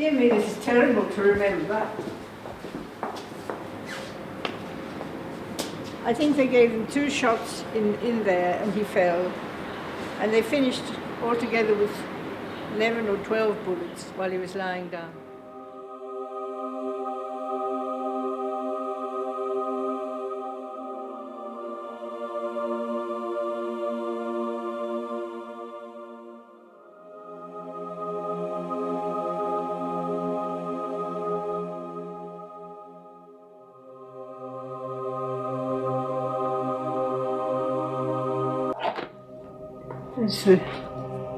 Dear me, this is terrible to remember. I think they gave him 2 shots in there and he fell. And they finished altogether with 11 or 12 bullets while he was lying down. There's the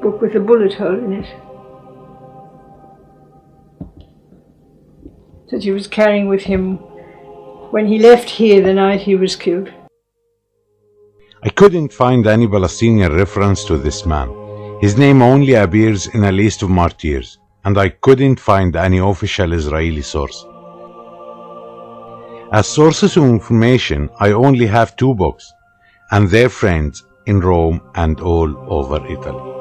book with a bullet hole in it that he was carrying with him when he left here the night he was killed. I couldn't find any Palestinian reference to this man. His name only appears in a list of martyrs, and I couldn't find any official Israeli source. As sources of information, I only have 2 books and their friends in Rome and all over Italy.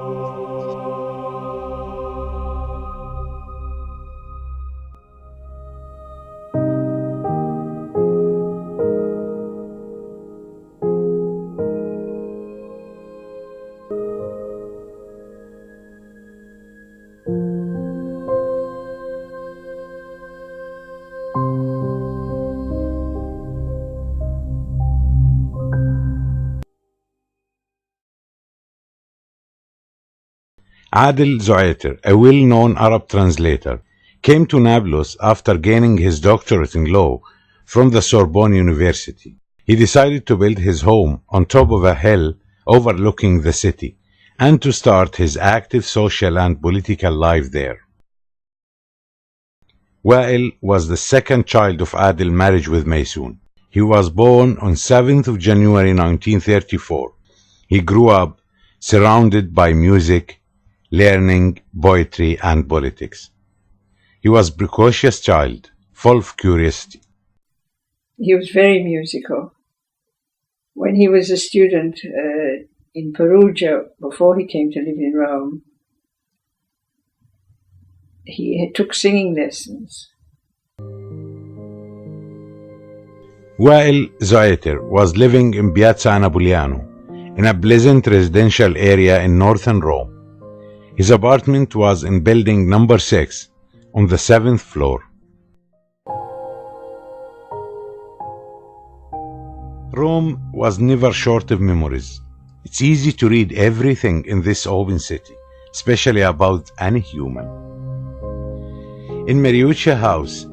Wael Zuaiter, a well-known Arab translator, came to Nablus after gaining his doctorate in law from the Sorbonne University. He decided to build his home on top of a hill overlooking the city and to start his active social and political life there. Wael was the second child of Adil marriage with Maysoon. He was born on 7th of January 1934. He grew up surrounded by music, learning, poetry, and politics. He was a precocious child, full of curiosity. He was very musical. When he was a student in Perugia, before he came to live in Rome, he took singing lessons. Wael Zuaiter was living in Piazza Napoleano, in a pleasant residential area in northern Rome. His apartment was in building number 6 on the 7th floor. Rome was never short of memories. It's easy to read everything in this open city, especially about any human. In Mariuccia house,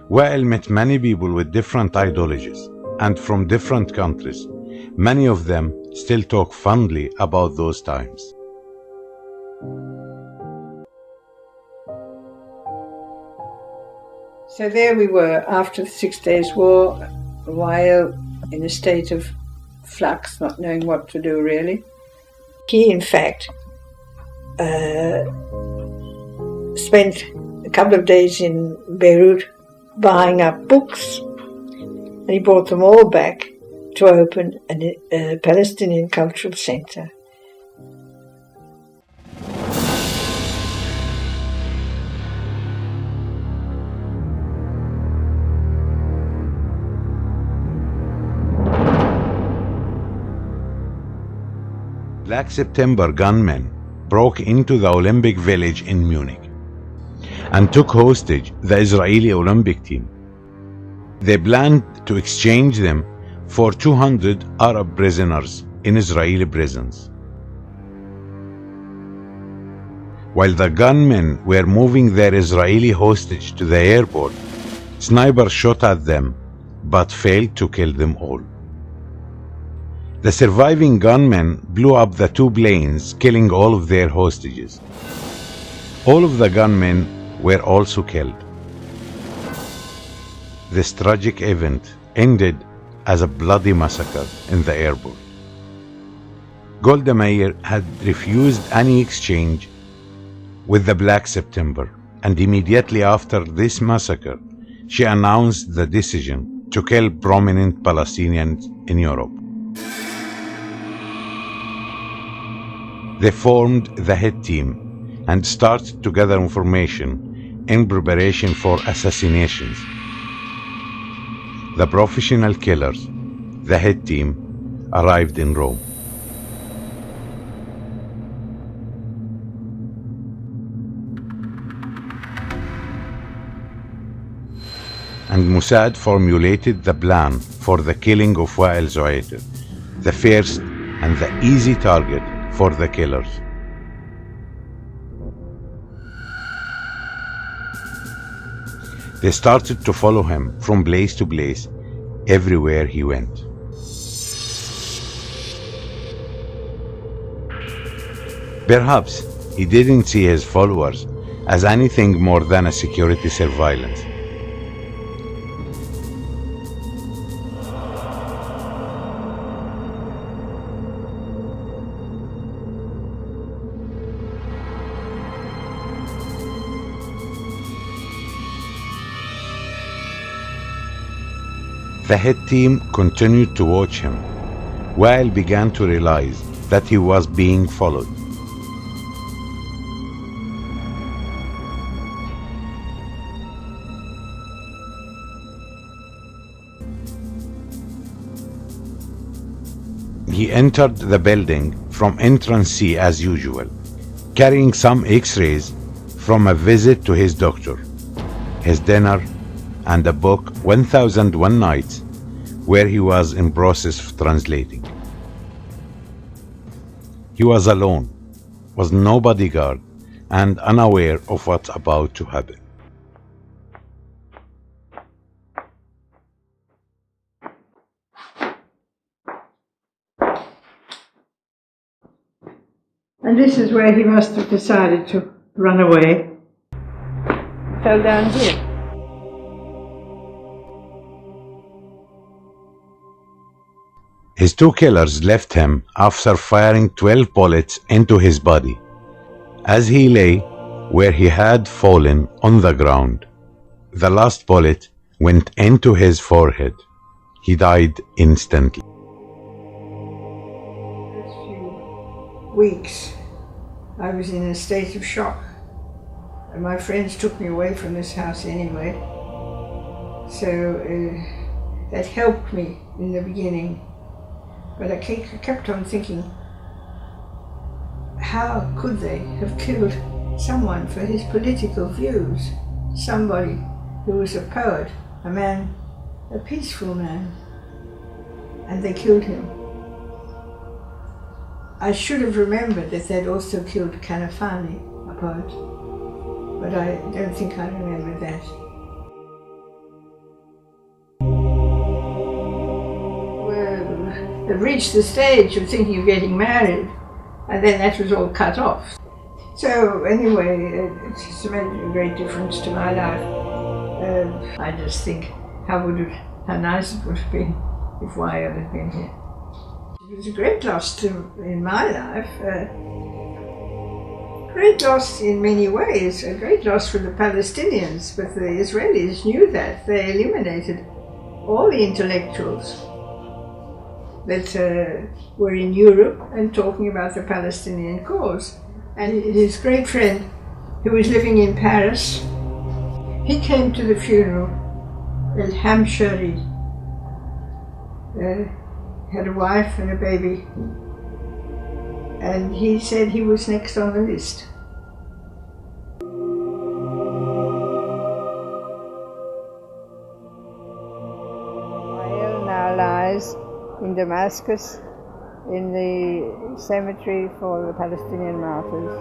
Wael met many people with different ideologies and from different countries. Many of them still talk fondly about those times. So there we were after the 6 Days War, Wael in a state of flux, not knowing what to do really. He in fact spent a couple of days in Beirut buying up books, and he brought them all back to open a Palestinian cultural center. Black September gunmen broke into the Olympic Village in Munich and took hostage the Israeli Olympic team. They planned to exchange them for 200 Arab prisoners in Israeli prisons. While the gunmen were moving their Israeli hostage to the airport, snipers shot at them but failed to kill them all. The surviving gunmen blew up the 2 planes, killing all of their hostages. All of the gunmen were also killed. This tragic event ended as a bloody massacre in the airport. Golda Meir had refused any exchange with the Black September, and immediately after this massacre, she announced the decision to kill prominent Palestinians in Europe. They formed the hit team and started to gather information, in preparation for assassinations. The professional killers, the hit team, arrived in Rome. And Mossad formulated the plan for the killing of Wael Zuaiter, the first and the easy target for the killers. They started to follow him from place to place, everywhere he went. Perhaps he didn't see his followers as anything more than a security surveillance. The hit team continued to watch him. Wael began to realize that he was being followed. He entered the building from entrance C as usual, carrying some X-rays from a visit to his doctor, his dinner, and a book 1001 Nights, where he was in process of translating. He was alone, was no bodyguard, and unaware of what's about to happen. And this is where he must have decided to run away. Fell down here. His two killers left him after firing 12 bullets into his body. As he lay where he had fallen on the ground, the last bullet went into his forehead. He died instantly. Those few weeks, I was in a state of shock. And my friends took me away from this house anyway. So that helped me in the beginning. But I kept on thinking, how could they have killed someone for his political views? Somebody who was a poet, a man, a peaceful man, and they killed him. I should have remembered that they'd also killed Kanafani, a poet, but I don't think I remember that. They've reached the stage of thinking of getting married, and then that was all cut off. So anyway, it's made a great difference to my life. I just think how nice it would have been if Wael had been here. It was a great loss in my life. Great loss in many ways, a great loss for the Palestinians, but the Israelis knew that. They eliminated all the intellectuals that were in Europe and talking about the Palestinian cause. And his great friend, who was living in Paris, he came to the funeral, El Hamshari, had a wife and a baby, and he said he was next on the list. Wael now lies in Damascus, in the cemetery for the Palestinian martyrs.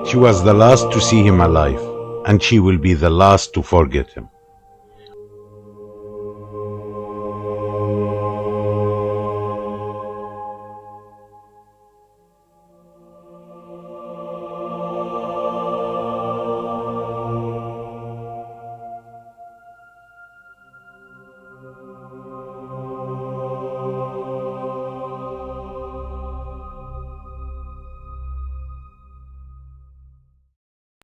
She was the last to see him alive, and she will be the last to forget him.